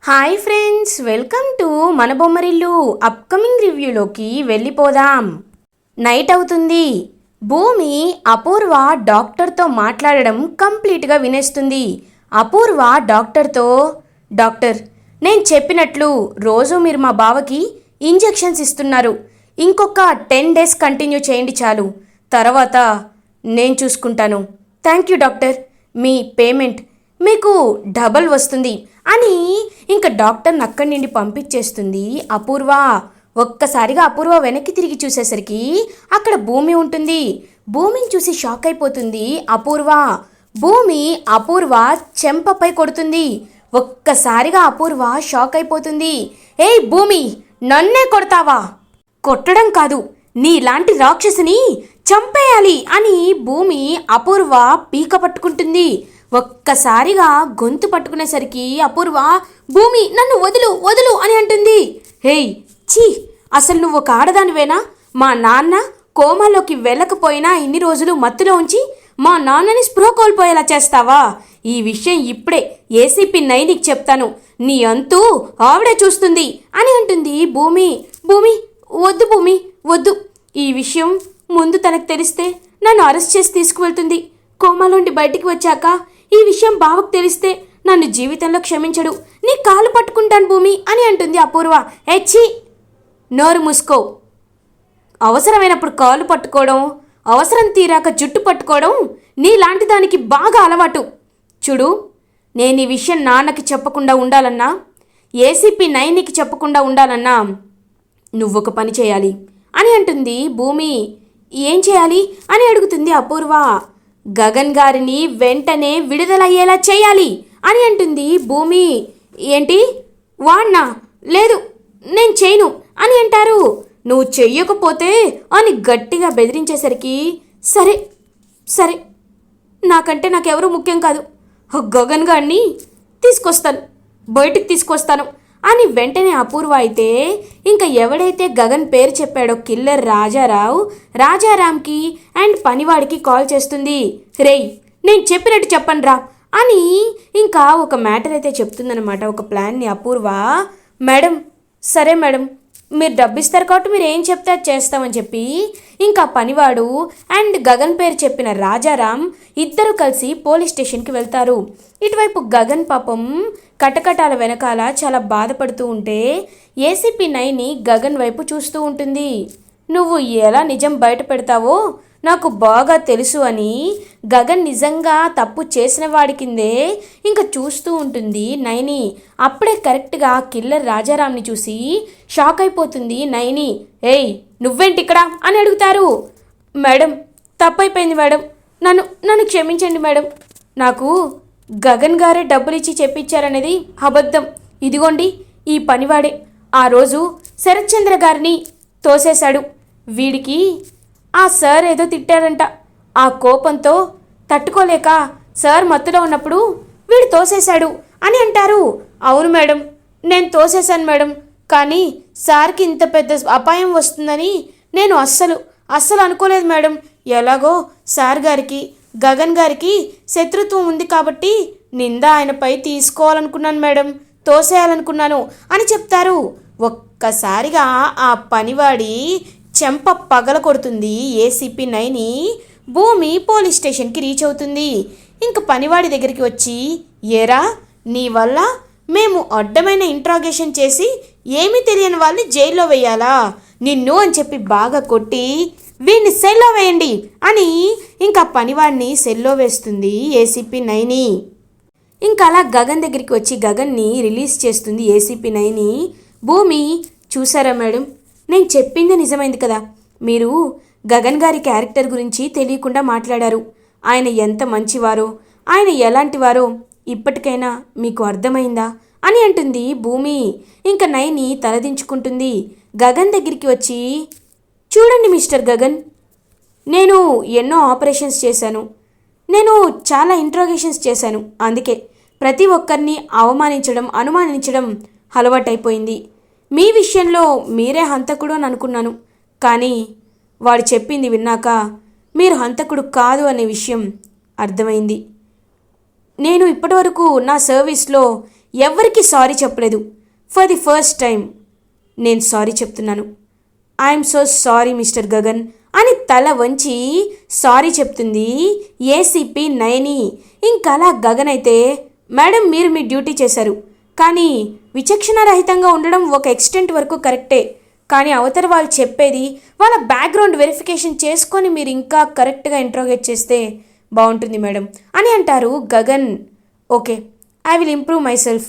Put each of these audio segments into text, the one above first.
Hi friends, welcome to మన Bommarillu. Upcoming రివ్యూలోకి వెళ్ళిపోదాం. Night అవుతుంది. భూమి అపూర్వ డాక్టర్తో మాట్లాడడం కంప్లీట్గా వినేస్తుంది. అపూర్వ డాక్టర్తో, డాక్టర్, నేను చెప్పినట్లు రోజు మీరు మా బావకి ఇంజెక్షన్స్ ఇస్తున్నారు. ఇంకొక 10 days కంటిన్యూ చేయండి చాలు. తర్వాత నేను చూసుకుంటాను. Thank you doctor. Me payment మీకు డబల్ వస్తుంది అని ఇంకా డాక్టర్ని అక్కడి నుండి పంపించేస్తుంది అపూర్వ. ఒక్కసారిగా అపూర్వ వెనక్కి తిరిగి చూసేసరికి అక్కడ భూమి ఉంటుంది. భూమిని చూసి షాక్ అయిపోతుంది అపూర్వ. భూమి అపూర్వ చెంపపై కొడుతుంది. ఒక్కసారిగా అపూర్వ షాక్ అయిపోతుంది. ఏయ్ భూమి, నన్నే కొడతావా? కొట్టడం కాదు, నీలాంటి రాక్షసిని చంపేయాలి అని భూమి అపూర్వ పీక పట్టుకుంటుంది. ఒక్కసారిగా గొంతు పట్టుకునేసరికి అపూర్వ, భూమి నన్ను వదులు వదులు అని అంటుంది. హేయ్ ఛీ, అసలు నువ్వు ఒక ఆడదానివేనా? మా నాన్న కోమాలోకి వెళ్ళకపోయినా ఇన్ని రోజులు మత్తులో ఉంచి మా నాన్నని స్పృహ కోల్పోయేలా చేస్తావా? ఈ విషయం ఇప్పుడే ఏసీపీ నైనికి చెప్తాను. నీ అంతూ ఆవిడే చూస్తుంది అని అంటుంది భూమి. భూమి, వద్దు భూమి, వద్దు. ఈ విషయం ముందు తనకు తెలిస్తే నన్ను అరెస్ట్ చేసి తీసుకువెళ్తుంది. కోమాలోండి బయటికి వచ్చాక ఈ విషయం బావకు తెలిస్తే నన్ను జీవితంలో క్షమించడు. నీ కాలు పట్టుకుంటాను భూమి అని అంటుంది అపూర్వ. ఛీ, నోరు మూసుకో. అవసరమైనప్పుడు కాలు పట్టుకోవడం, అవసరం తీరాక జుట్టు పట్టుకోవడం నీలాంటి దానికి బాగా అలవాటు. చూడు, నేను ఈ విషయం నాన్నకి చెప్పకుండా ఉండాలన్నా, ఏసీపీ నైనికి చెప్పకుండా ఉండాలన్నా నువ్వొక పని చేయాలి అని అంటుంది భూమి. ఏం చేయాలి అని అడుగుతుంది అపూర్వ. గగన్ గారిని వెంటనే విడుదలయ్యేలా చేయాలి అని అంటుంది భూమి. ఏంటి వాణ్ణా? లేదు, నేను చేయను అని అంటారు. నువ్వు చెయ్యకపోతే అని గట్టిగా బెదిరించేసరికి సరే సరే, నాకంటే నాకెవరూ ముఖ్యం కాదు, గగన్ గారిని తీసుకొస్తాను, బయటికి తీసుకొస్తాను అని వెంటనే అపూర్వ అయితే ఇంకా ఎవడైతే గగన్ పేరు చెప్పాడో కిల్లర్ రాజారాంకి అండ్ పనివాడికి కాల్ చేస్తుంది. రేయ్, నేను చెప్పినట్టు చెప్పండి రా అని ఇంకా ఒక మ్యాటర్ అయితే చెప్తుందనమాట, ఒక ప్లాన్ని అపూర్వ. మేడం, సరే మేడం, మీరు డబ్బిస్తారు కాబట్టి మీరు ఏం చెప్తే అది చేస్తామని చెప్పి ఇంకా పనివాడు అండ్ గగన్ పేరు చెప్పిన రాజారాం ఇద్దరు కలిసి పోలీస్ స్టేషన్కి వెళ్తారు. ఇటువైపు గగన్ పాపం కటకటాల వెనకాల చాలా బాధపడుతూ ఉంటే ఏసీపీ నైని గగన్ వైపు చూస్తూ ఉంటుంది. నువ్వు ఎలా నిజం బయట పెడతావో నాకు బాగా తెలుసు అని గగన్ నిజంగా తప్పు చేసిన వాడి కిందే ఇంకా చూస్తూ ఉంటుంది నైని. అప్పుడే కరెక్ట్గా కిల్లర్ రాజారాంని చూసి షాక్ అయిపోతుంది నైని. ఏయ్, నువ్వేంటి ఇక్కడ అని అడుగుతారు. మేడం, తప్పైపోయింది మేడం, నన్ను క్షమించండి మేడం. నాకు గగన్ గారే డబ్బులు ఇచ్చి చెప్పించారనేది అబద్ధం. ఇదిగోండి ఈ పనివాడే ఆ రోజు శరత్చంద్ర గారిని తోసేశాడు. వీడికి ఆ సార్ ఏదో తిట్టాడంట. ఆ కోపంతో తట్టుకోలేక సార్ మత్తులో ఉన్నప్పుడు వీడు తోసేశాడు అని అంటారు. అవును మేడం, నేను తోసేశాను మేడం, కానీ సార్కి ఇంత పెద్ద అపాయం వస్తుందని నేను అస్సలు అనుకోలేదు మేడం. ఎలాగో సార్ గారికి గగన్ గారికి శత్రుత్వం ఉంది కాబట్టి నింద ఆయనపై తీసుకోవాలనుకున్నాను మేడం, తోసేయాలనుకున్నాను అని చెప్తారు. ఒక్కసారిగా ఆ పనివాడి చెంప పగల కొడుతుంది ఏసీపీ నైని. భూమి పోలీస్ స్టేషన్కి రీచ్ అవుతుంది. ఇంక పనివాడి దగ్గరికి వచ్చి, ఏరా, నీ వల్ల మేము అడ్డమైన ఇంట్రాగేషన్ చేసి ఏమీ తెలియని వాళ్ళని జైల్లో వేయాలా నిన్ను అని చెప్పి బాగా కొట్టి వీడిని సెల్లో వేయండి అని ఇంకా పనివాడిని సెల్లో వేస్తుంది ఏసీపీ నైని. ఇంకా అలా గగన్ దగ్గరికి వచ్చి గగన్ని రిలీజ్ చేస్తుంది ఏసీపీ నైని. భూమి, చూసారా మేడం, నేను చెప్పింది నిజమైంది కదా. మీరు గగన్ గారి క్యారెక్టర్ గురించి తెలియకుండా మాట్లాడారు. ఆయన ఎంత మంచివారో, ఆయన ఎలాంటివారో ఇప్పటికైనా మీకు అర్థమైందా అని అంటుంది భూమి. ఇంకా నైని తలదించుకుంటుంది. గగన్ దగ్గరికి వచ్చి, చూడండి మిస్టర్ గగన్, నేను ఎన్నో ఆపరేషన్స్ చేశాను, నేను చాలా ఇంట్రాగేషన్స్ చేశాను. అందుకే ప్రతి ఒక్కరిని అనుమానించడం అలవాటైపోయింది. మీ విషయంలో మీరే హంతకుడు అని అనుకున్నాను, కానీ వాడు చెప్పింది విన్నాక మీరు హంతకుడు కాదు అనే విషయం అర్థమైంది. నేను ఇప్పటివరకు నా సర్వీస్లో ఎవ్వరికీ సారీ చెప్పలేదు. ఫర్ ది ఫస్ట్ టైం నేను సారీ చెప్తున్నాను. I'm so sorry mister Gagan అని తల వంచి సారీ చెప్తుంది ఏసీపీ నయని. ఇంకలా గగన్ అయితే, మేడం మీరు మీ డ్యూటీ చేశారు, కానీ విచక్షణారహితంగా ఉండడం ఒక ఎక్స్టెంట్ వరకు కరెక్టే, కానీ అవతల వాళ్ళు చెప్పేది వాళ్ళ బ్యాక్గ్రౌండ్ వెరిఫికేషన్ చేసుకొని మీరు ఇంకా కరెక్ట్గా ఇంట్రోగేట్ చేస్తే బాగుంటుంది మేడం అని అంటారు Gagan. Okay, I will improve my self.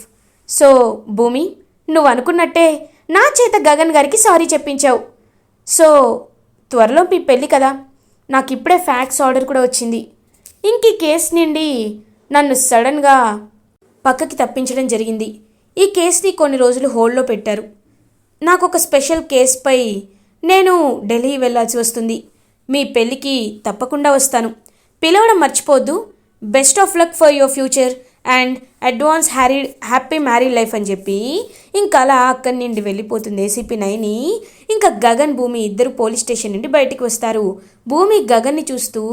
So భూమి, నువ్వు అనుకున్నట్టే నా చేత గగన్ గారికి సారీ చెప్పించావు. సో త్వరలో మీ పెళ్ళి కదా, నాకు ఇప్పుడే ఫ్యాక్స్ ఆర్డర్ కూడా వచ్చింది. ఇంక ఈ కేసు నుండి నన్ను సడన్గా పక్కకి తప్పించడం జరిగింది. ఈ కేసుని కొన్ని రోజులు హోల్డ్లో పెట్టారు. నాకు ఒక స్పెషల్ కేసుపై నేను ఢిల్లీ వెళ్ళాల్సి వస్తుంది. మీ పెళ్ళికి తప్పకుండా వస్తాను. పిలవడం మర్చిపోద్దు. Best of luck for your future and advance happy married life అని చెప్పి ఇంకా అలా అక్కడి నుండి వెళ్ళిపోతుంది ఏసీపీ నయని. ఇంకా గగన్ భూమి ఇద్దరు పోలీస్ స్టేషన్ నుండి బయటికి వస్తారు. భూమి గగన్ని చూస్తూ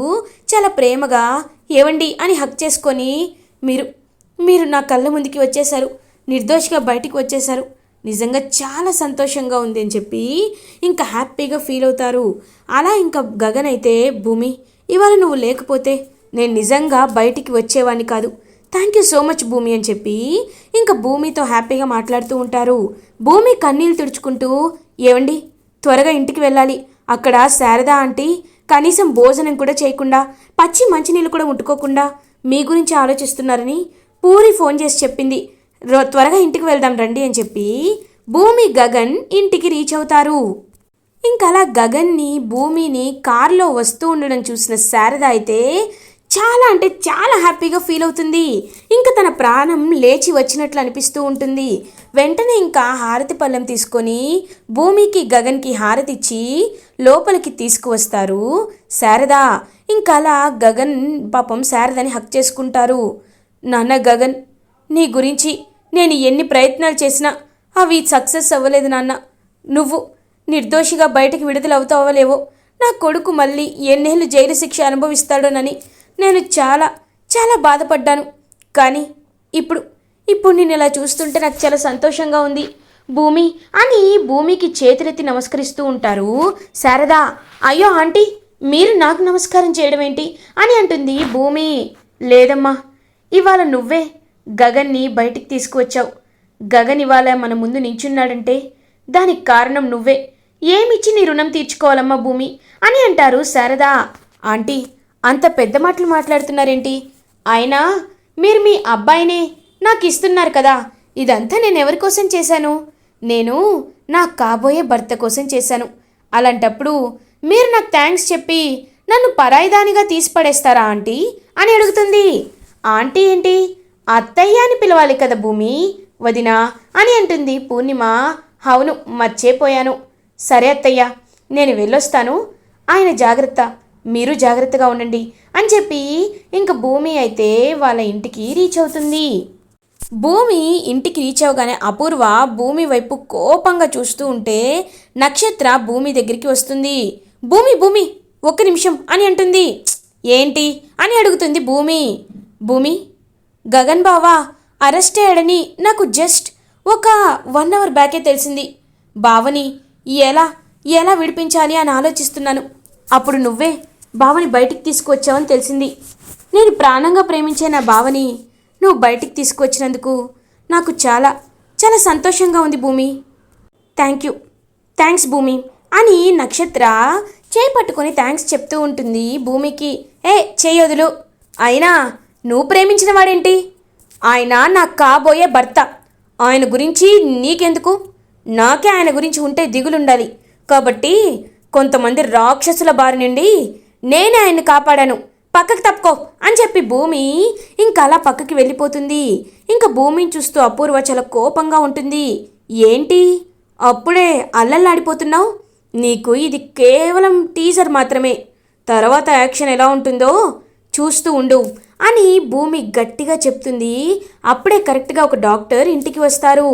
చాలా ప్రేమగా ఏవండి అని హక్ చేసుకొని, మీరు నా కళ్ళ ముందుకి వచ్చేశారు, నిర్దోషిగా బయటికి వచ్చేశారు, నిజంగా చాలా సంతోషంగా ఉంది అని చెప్పి ఇంకా హ్యాపీగా ఫీల్ అవుతారు. అలా ఇంకా గగన్ అయితే, భూమి ఇవాళ నువ్వు లేకపోతే నేను నిజంగా బయటికి వచ్చేవాడిని కాదు, థ్యాంక్ యూ సో మచ్ భూమి అని చెప్పి ఇంకా భూమితో హ్యాపీగా మాట్లాడుతూ ఉంటారు. భూమి కన్నీళ్ళు తుడుచుకుంటూ, ఏవండి త్వరగా ఇంటికి వెళ్ళాలి, అక్కడ శారదా ఆంటీ కనీసం భోజనం కూడా చేయకుండా పచ్చి మంచినీళ్ళు కూడా ముట్టుకోకుండా మీ గురించి ఆలోచిస్తున్నారని పూరి ఫోన్ చేసి చెప్పింది, త్వరగా ఇంటికి వెళ్దాం రండి అని చెప్పి భూమి గగన్ ఇంటికి రీచ్ అవుతారు. ఇంకలా గగన్ని భూమిని కారులో వస్తూ ఉండడం చూసిన శారద అయితే చాలా అంటే చాలా హ్యాపీగా ఫీల్ అవుతుంది. ఇంకా తన ప్రాణం లేచి వచ్చినట్లు అనిపిస్తూ ఉంటుంది. వెంటనే ఇంకా హారతి పళ్ళెం తీసుకొని భూమికి గగన్కి హారతి ఇచ్చి లోపలికి తీసుకువస్తారు శారద. ఇంకా అలా గగన్ పాపం శారదని హక్ చేసుకుంటారు. నాన్న గగన్, నీ గురించి నేను ఎన్ని ప్రయత్నాలు చేసినా అవి సక్సెస్ అవ్వలేదు నాన్న. నువ్వు నిర్దోషిగా బయటకు విడుదలవుతావో లేవో, నా కొడుకు మళ్ళీ ఎన్నేళ్ళు జైలు శిక్ష అనుభవిస్తాడోనని నేను చాలా చాలా బాధపడ్డాను. కానీ ఇప్పుడు నేను ఇలా చూస్తుంటే నాకు చాలా సంతోషంగా ఉంది భూమి అని భూమికి చేతులెత్తి నమస్కరిస్తూ ఉంటారు శారదా. అయ్యో ఆంటీ, మీరు నాకు నమస్కారం చేయడం ఏంటి అని అంటుంది భూమి. లేదమ్మా, ఇవాళ నువ్వే గగన్ని బయటికి తీసుకువచ్చావు. గగన్ ఇవాళ మన ముందు నించున్నాడంటే దానికి కారణం నువ్వే. ఏమిచ్చి నీ రుణం తీర్చుకోవాలమ్మా భూమి అని అంటారు శారదా. ఆంటీ, అంత పెద్ద మాటలు మాట్లాడుతున్నారేంటి? అయినా మీరు మీ అబ్బాయినే నాకు ఇస్తున్నారు కదా, ఇదంతా నేను ఎవరి కోసం చేశాను? నేను నా కాబోయే భర్త కోసం చేశాను. అలాంటప్పుడు మీరు నాకు థ్యాంక్స్ చెప్పి నన్ను పరాయిదానిగా తీసి పడేస్తారా ఆంటీ అని అడుగుతుంది. ఆంటీ ఏంటి, అత్తయ్య అని పిలవాలి కదా భూమి, వదినా అని అంటుంది పూర్ణిమ. అవును, మర్చిపోయాను. సరే అత్తయ్య, నేను వెళ్ళొస్తాను, ఆయన జాగ్రత్త, మీరు జాగ్రత్తగా ఉండండి అని చెప్పి ఇంక భూమి అయితే వాళ్ళ ఇంటికి రీచ్ అవుతుంది. భూమి ఇంటికి రీచ్ అవగానే అపూర్వ భూమి వైపు కోపంగా చూస్తూ ఉంటే నక్షత్ర భూమి దగ్గరికి వస్తుంది. భూమి ఒక్క నిమిషం అని అంటుంది. ఏంటి అని అడుగుతుంది భూమి. గగన్ బావా అరెస్ట్ అయ్యాడని నాకు జస్ట్ ఒక 1 అవర్ బ్యాకే తెలిసింది. బావని ఎలా విడిపించాలి అని ఆలోచిస్తున్నాను. అప్పుడు నువ్వే బావని బయటికి తీసుకువచ్చావని తెలిసింది. నేను ప్రాణంగా ప్రేమించే నా బావని నువ్వు బయటికి తీసుకువచ్చినందుకు నాకు చాలా చాలా సంతోషంగా ఉంది భూమి. థ్యాంక్స్ భూమి అని నక్షత్ర చేయి పట్టుకొని థ్యాంక్స్ చెప్తూ ఉంటుంది భూమికి. చేయొదులు, అయినా నువ్వు ప్రేమించిన వాడేంటి? ఆయన నాకు కాబోయే భర్త. ఆయన గురించి నీకెందుకు? నాకే ఆయన గురించి ఉంటే దిగులుండాలి. కాబట్టి కొంతమంది రాక్షసుల బారి నుండి నేనే ఆయన్ని కాపాడాను, పక్కకి తప్పుకో అని చెప్పి భూమి ఇంకా అలా పక్కకి వెళ్ళిపోతుంది. ఇంకా భూమిని చూస్తూ అపూర్వ చాలా కోపంగా ఉంటుంది. ఏంటి అప్పుడే అల్లల్లాడిపోతున్నావు? నీకు ఇది కేవలం టీజర్ మాత్రమే, తర్వాత యాక్షన్ ఎలా ఉంటుందో చూస్తూ ఉండు అని భూమి గట్టిగా చెప్తుంది. అప్పుడే కరెక్ట్గా ఒక డాక్టర్ ఇంటికి వస్తారు.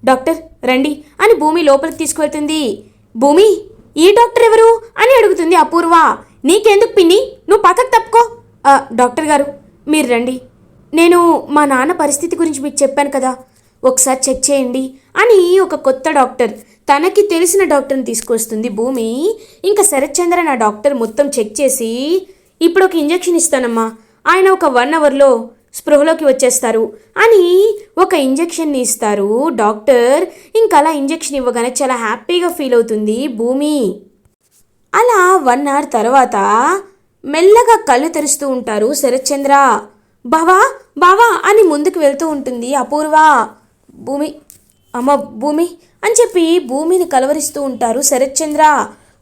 డాక్టర్ రండి అని భూమి లోపలికి తీసుకువెళ్తుంది. భూమి, ఈ డాక్టర్ ఎవరు అని అడుగుతుంది అపూర్వ. నీకెందుకు పిన్ని, నువ్వు పక్కకు తప్పుకో. డాక్టర్ గారు మీరు రండి, నేను మా నాన్న పరిస్థితి గురించి మీకు చెప్పాను కదా, ఒకసారి చెక్ చేయండి అని ఒక కొత్త డాక్టర్, తనకి తెలిసిన డాక్టర్ని తీసుకొస్తుంది భూమి. ఇంకా శరత్చంద్ర నా డాక్టర్ మొత్తం చెక్ చేసి, ఇప్పుడు ఒక ఇంజెక్షన్ ఇస్తానమ్మా, ఆయన ఒక 1 అవర్లో స్పృహలోకి వచ్చేస్తారు అని ఒక ఇంజెక్షన్ని ఇస్తారు డాక్టర్. ఇంకా అలా ఇంజెక్షన్ ఇవ్వగానే చాలా హ్యాపీగా ఫీల్ అవుతుంది భూమి. అలా 1 అవర్ తర్వాత మెల్లగా కళ్ళు తెరుస్తూ ఉంటారు శరత్చంద్ర. బావా బావా అని ముందుకు వెళ్తూ ఉంటుంది అపూర్వ. భూమి, అమ్మ భూమి అని చెప్పి భూమిని కలవరిస్తూ ఉంటారు శరత్చంద్ర.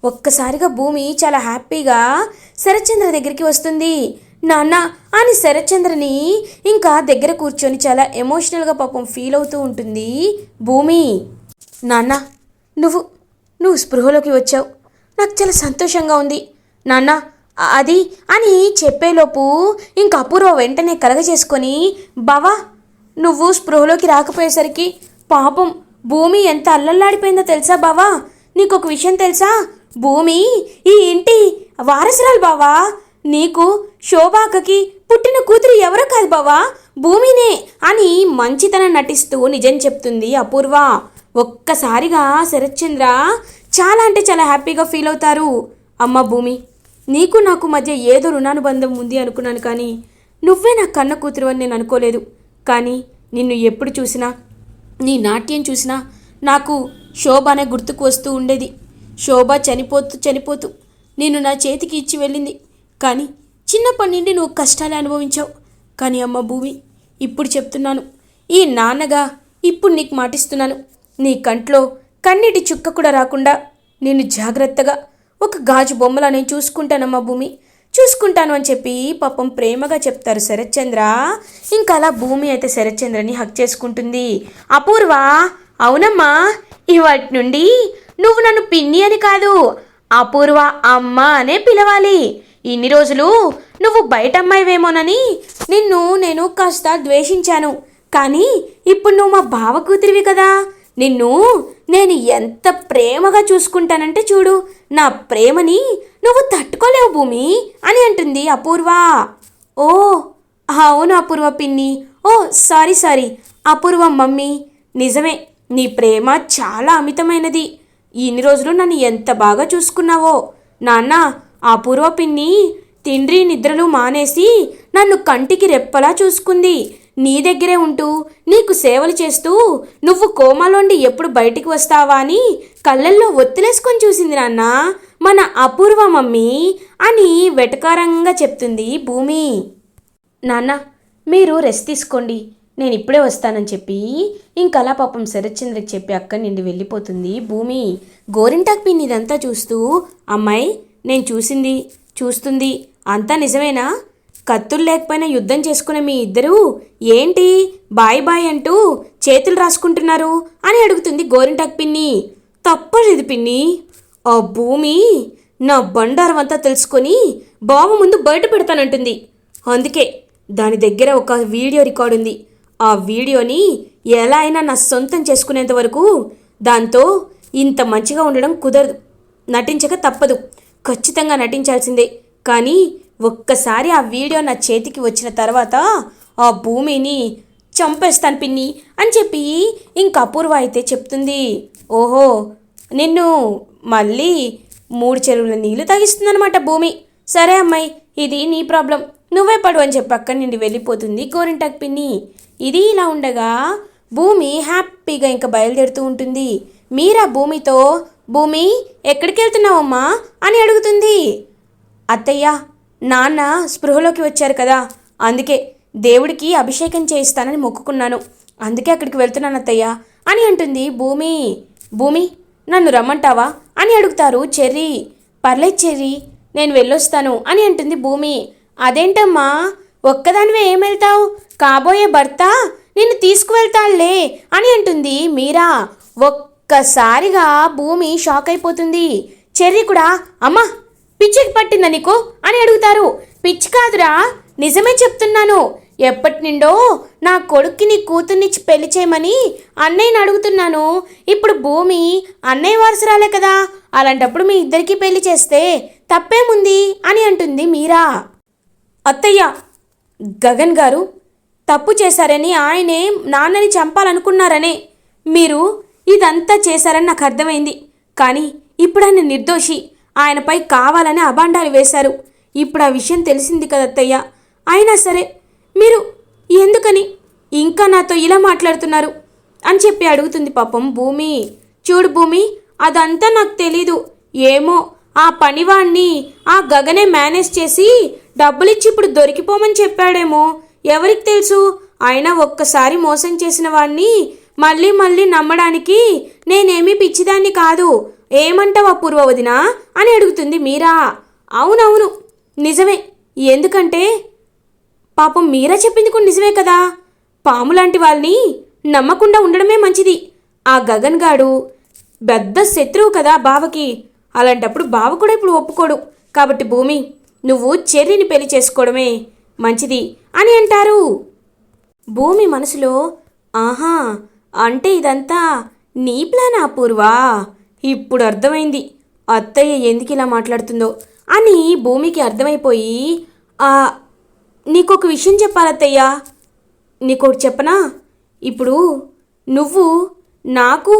ఒక్కసారిగా భూమి చాలా హ్యాపీగా శరత్చంద్ర దగ్గరికి వస్తుంది. నాన్న అని శరత్చంద్రని ఇంకా దగ్గర కూర్చొని చాలా ఎమోషనల్గా పాపం ఫీల్ అవుతూ ఉంటుంది భూమి. నాన్న, నువ్వు స్పృహలోకి వచ్చావు, నాకు చాలా సంతోషంగా ఉంది నాన్న అది అని చెప్పేలోపు ఇంకా అపూర్వ వెంటనే కలగజేసుకొని, బావా నువ్వు స్పృహలోకి రాకపోయేసరికి పాపం భూమి ఎంత అల్లల్లాడిపోయిందో తెలుసా బావా? నీకొక విషయం తెలుసా? భూమి ఈ ఇంటి వారసురాలు బావా. నీకు శోభాకకి పుట్టిన కూతురు ఎవరో కాదు బావా, భూమినే అని మంచితనం నటిస్తూ నిజం చెప్తుంది అపూర్వ. ఒక్కసారిగా శరత్చంద్ర చాలా అంటే చాలా హ్యాపీగా ఫీల్ అవుతారు. అమ్మ భూమి, నీకు నాకు మధ్య ఏదో రుణానుబంధం ఉంది అనుకున్నాను, కానీ నువ్వే నా కన్న కూతురు అని నేను అనుకోలేదు. కానీ నిన్ను ఎప్పుడు చూసినా, నీ నాట్యం చూసినా నాకు శోభ అనే గుర్తుకు వస్తూ ఉండేది. శోభ చనిపోతూ నిన్ను నా చేతికి ఇచ్చి వెళ్ళింది. కానీ చిన్నప్పటి నుండి నువ్వు కష్టాలే అనుభవించావు. కానీ అమ్మ భూమి, ఇప్పుడు చెప్తున్నాను, ఈ నాన్నగా ఇప్పుడు నీకు మాటిస్తున్నాను, నీ కంట్లో కన్నీటి చుక్క కూడా రాకుండా నిన్ను జాగ్రత్తగా ఒక గాజు బొమ్మలా నేను చూసుకుంటానమ్మా భూమి, చూసుకుంటాను అని చెప్పి పాపం ప్రేమగా చెప్తారు శరత్చంద్ర. ఇంకా అలా భూమి అయితే శరత్చంద్రని హక్ చేసుకుంటుంది. అపూర్వ, అవునమ్మా, ఇవాటి నుండి నువ్వు నన్ను పిన్ని అని కాదు, అపూర్వ అమ్మ అనే పిలవాలి. ఇన్ని రోజులు నువ్వు బయట అమ్మాయివేమోనని నేను కాస్త ద్వేషించాను. కానీ ఇప్పుడు నువ్వు మా బావ కూతురివి కదా, నేను ఎంత ప్రేమగా చూసుకుంటానంటే చూడు, నా ప్రేమని నువ్వు తట్టుకోలేవు భూమి అని అంటుంది అపూర్వ. ఓ అవును అపూర్వ పిన్ని, ఓ సారీ అపూర్వ మమ్మీ, నిజమే, నీ ప్రేమ చాలా అమితమైనది. ఇన్ని రోజులు నన్ను ఎంత బాగా చూసుకున్నావో. నాన్న, అపూర్వ పిన్ని తిండ్రి నిద్రలు మానేసి నన్ను కంటికి రెప్పలా చూసుకుంది. నీ దగ్గరే ఉంటూ నీకు సేవలు చేస్తూ నువ్వు కోమాలోండి ఎప్పుడు బయటికి వస్తావా అని కళ్ళల్లో ఒత్తిలేసుకొని చూసింది నాన్న మన అపూర్వ మమ్మీ అని వెటకారంగా చెప్తుంది భూమి. నాన్న, మీరు రెస్ట్ తీసుకోండి, నేను ఇప్పుడే వస్తానని చెప్పి ఇంకలా పాపం శరత్చంద్రకి చెప్పి అక్కడి నుండి వెళ్ళిపోతుంది భూమి. గోరింటాకు పిన్ని ఇదంతా చూస్తూ, అమ్మాయి నేను చూస్తుంది అంతా నిజమేనా? కత్తులు లేకపోయినా యుద్ధం చేసుకునే మీ ఇద్దరూ ఏంటి బాయ్ అంటూ చేతులు రాసుకుంటున్నారు అని అడుగుతుంది గోరింటాకు పిన్ని. తప్పలేదు పిన్ని, ఆ భూమి నా బండారం అంతా తెలుసుకొని బావ ముందు బయట పెడతానంటుంది. అందుకే దాని దగ్గర ఒక వీడియో రికార్డు ఉంది. ఆ వీడియోని ఎలా అయినా నా సొంతం చేసుకునేంత వరకు దాంతో ఇంత మంచిగా ఉండడం కుదరదు. నటించక తప్పదు, ఖచ్చితంగా నటించాల్సిందే. కానీ ఒక్కసారి ఆ వీడియో నా చేతికి వచ్చిన తర్వాత ఆ భూమిని చంపేస్తాను పిన్ని అని చెప్పి ఇంక అపూర్వ అయితే చెప్తుంది. ఓహో, నిన్ను మళ్ళీ 3 చెరువుల నీళ్లు తాగిస్తుందనమాట భూమి. సరే అమ్మాయి, ఇది నీ ప్రాబ్లం, నువ్వే పడు అని చెప్పి అక్కడి నుండి వెళ్ళిపోతుంది గోరింటాకు పిన్ని. ఇది ఇలా ఉండగా భూమి హ్యాపీగా ఇంకా బయలుదేరుతూ ఉంటుంది. మీరా భూమితో, భూమి ఎక్కడికి వెళ్తున్నావమ్మా అని అడుగుతుంది. అత్తయ్య, నాన్న స్పృహలోకి వచ్చారు కదా, అందుకే దేవుడికి అభిషేకం చేయిస్తానని మొక్కుకున్నాను, అందుకే అక్కడికి వెళ్తున్నాను అత్తయ్య అని అంటుంది భూమి. భూమి, నన్ను రమ్మంటావా అని అడుగుతారు చెర్రీ. పర్లేదు చెర్రీ, నేను వెళ్ళొస్తాను అని అంటుంది భూమి. అదేంటమ్మా, ఒక్కదానివే ఏం వెళ్తావు, కాబోయే భర్త నిన్ను తీసుకువెళ్తాళ్లే అని అంటుంది మీరా. ఒక్కసారిగా భూమి షాక్ అయిపోతుంది. చెర్రీ కూడా, అమ్మా పిచ్చికి పట్టిందా నీకు అని అడుగుతారు. పిచ్చి కాదురా, నిజమే చెప్తున్నాను, ఎప్పటి నుండో నా కొడుక్కి నీ కూతుర్నిచ్చి పెళ్లి చేయమని అన్నయ్యని అడుగుతున్నాను. ఇప్పుడు భూమి అన్నయ్య వారసురాలే కదా, అలాంటప్పుడు మీ ఇద్దరికీ పెళ్లి చేస్తే తప్పేముంది అని అంటుంది మీరా. అత్తయ్య, గగన్ గారు తప్పు చేశారని, ఆయనే నాన్నని చంపాలనుకున్నారనే మీరు ఇదంతా చేశారని నాకు అర్థమైంది. కానీ ఇప్పుడు ఆయన నిర్దోషి. ఆయనపై కావాలని అబాండాలు వేశారు. ఇప్పుడు ఆ విషయం తెలిసింది కదత్తయ్య. అయినా సరే మీరు ఎందుకని ఇంకా నాతో ఇలా మాట్లాడుతున్నారు అని చెప్పి అడుగుతుంది పాపం భూమి. చూడు భూమి, అదంతా నాకు తెలీదు. ఏమో ఆ పనివాణ్ణి ఆ గగనే మేనేజ్ చేసి డబ్బులిచ్చి ఇప్పుడు దొరికిపోమని చెప్పాడేమో, ఎవరికి తెలుసు. అయినా ఒక్కసారి మోసం చేసిన వాణ్ణి మళ్ళీ మళ్ళీ నమ్మడానికి నేనేమీ పిచ్చిదాన్ని కాదు. ఏమంటావా పూర్వ వదినా అని అడుగుతుంది మీరా. అవునవును నిజమే. ఎందుకంటే పాపం మీరా చెప్పింది కూడా నిజమే కదా. పాము లాంటి వాళ్ళని నమ్మకుండా ఉండడమే మంచిది. ఆ గగన్ గాడు పెద్ద శత్రువు కదా బావకి. అలాంటప్పుడు బావ కూడా ఇప్పుడు ఒప్పుకోడు. కాబట్టి భూమి, నువ్వు చెర్రిని పెళ్లి చేసుకోవడమే మంచిది అని అంటారు. భూమి మనసులో, ఆహా, అంటే ఇదంతా నీ ప్లాన్ అపూర్వా. ఇప్పుడు అర్థమైంది అత్తయ్య ఎందుకు ఇలా మాట్లాడుతుందో అని భూమికి అర్థమైపోయి, నీకొక విషయం చెప్పాలత్తయ్య. నీకొకటి చెప్పనా? ఇప్పుడు నువ్వు నాకు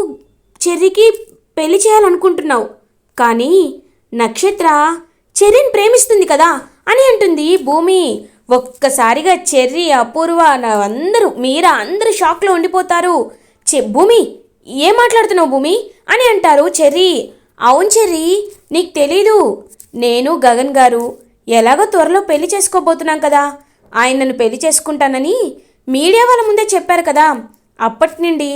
చెర్రికి పెళ్లి చేయాలనుకుంటున్నావు, కానీ నక్షత్ర చెర్రిని ప్రేమిస్తుంది కదా అని అంటుంది భూమి. ఒక్కసారిగా చెర్రి, అపూర్వ, అందరూ మీరా అందరూ షాక్లో ఉండిపోతారు. భూమి, ఏం మాట్లాడుతున్నావు భూమి అని అంటారు చెర్రి. అవును చెర్రి, నీకు తెలీదు, నేను గగన్ గారు ఎలాగో త్వరలో పెళ్లి చేసుకోబోతున్నాం కదా. ఆయన నన్ను పెళ్లి చేసుకుంటానని మీడియా వాళ్ళ ముందే చెప్పారు కదా. అప్పటి నుండి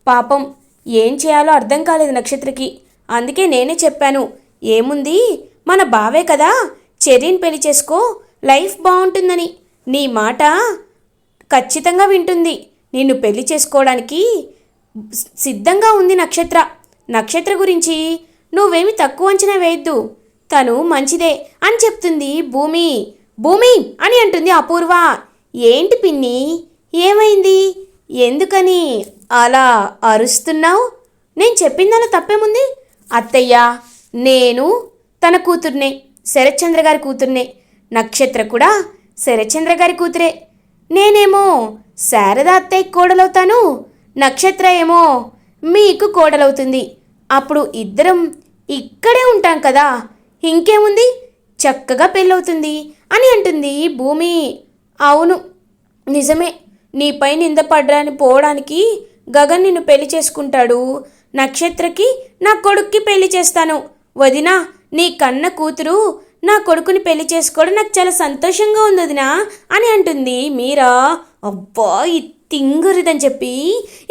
పాపం ఏం చేయాలో అర్థం కాలేదు నక్షత్రకి. అందుకే నేనే చెప్పాను, ఏముంది మన బావే కదా, చెర్రీని పెళ్లి చేసుకో, లైఫ్ బాగుంటుందని. నీ మాట ఖచ్చితంగా వింటుంది. నిన్ను పెళ్లి చేసుకోవడానికి సిద్ధంగా ఉంది నక్షత్ర. నక్షత్ర గురించి నువ్వేమి తక్కువ అంచనా వేయద్దు, తను మంచిదే అని చెప్తుంది భూమి. భూమి అని అంటుంది అపూర్వ. ఏంటి పిన్ని, ఏమైంది, ఎందుకని అలా అరుస్తున్నావు? నేను చెప్పిందలా తప్పేముంది? అత్తయ్య, నేను తన కూతుర్నే, శరత్చంద్ర గారి కూతుర్నే. నక్షత్ర కూడా శరత్చంద్ర గారి కూతురే. నేనేమో శారద అత్తయ్య కోడలవుతాను, నక్షత్ర ఏమో మీకు కోడలవుతుంది. అప్పుడు ఇద్దరం ఇక్కడే ఉంటాం కదా, ఇంకేముంది, చక్కగా పెళ్ళవుతుంది అని అంటుంది భూమి. అవును నిజమే, నీపై నింద పడ్డాని పోవడానికి గగన్ నిన్ను పెళ్లి చేసుకుంటాడు. నక్షత్రకి నా కొడుక్కి పెళ్లి చేస్తాను. వదినా, నీ కన్న కూతురు నా కొడుకుని పెళ్లి చేసుకోవడం నాకు చాలా సంతోషంగా ఉంది వదినా అని అంటుంది మీరా. అబ్బా, ఈ తింగురిదని చెప్పి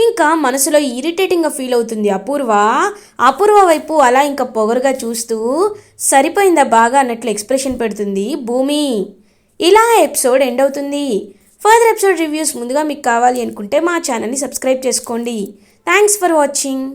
ఇంకా మనసులో ఇరిటేటింగ్గా ఫీల్ అవుతుంది అపూర్వ. అపూర్వ వైపు అలా ఇంకా పొగరుగా చూస్తూ సరిపోయిందా బాగా అన్నట్లు ఎక్స్ప్రెషన్ పెడుతుంది భూమి. ఇలా ఎపిసోడ్ ఎండ్ అవుతుంది. ఫర్దర్ ఎపిసోడ్ రివ్యూస్ ముందుగా మీకు కావాలి అనుకుంటే మా ఛానల్ని సబ్స్క్రైబ్ చేసుకోండి. Thanks for watching.